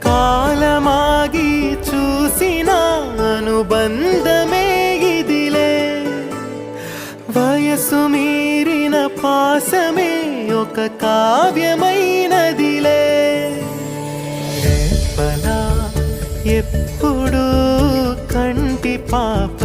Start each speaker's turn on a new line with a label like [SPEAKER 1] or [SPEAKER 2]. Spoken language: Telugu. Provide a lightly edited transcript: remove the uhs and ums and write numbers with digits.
[SPEAKER 1] కాలమాగి చూసిన అనుబంధమే ఇదిలే వయసు మీరిన పాసమే ఒక కావ్యమైనదిలే రేపలా ఎప్పుడు కంటి పాప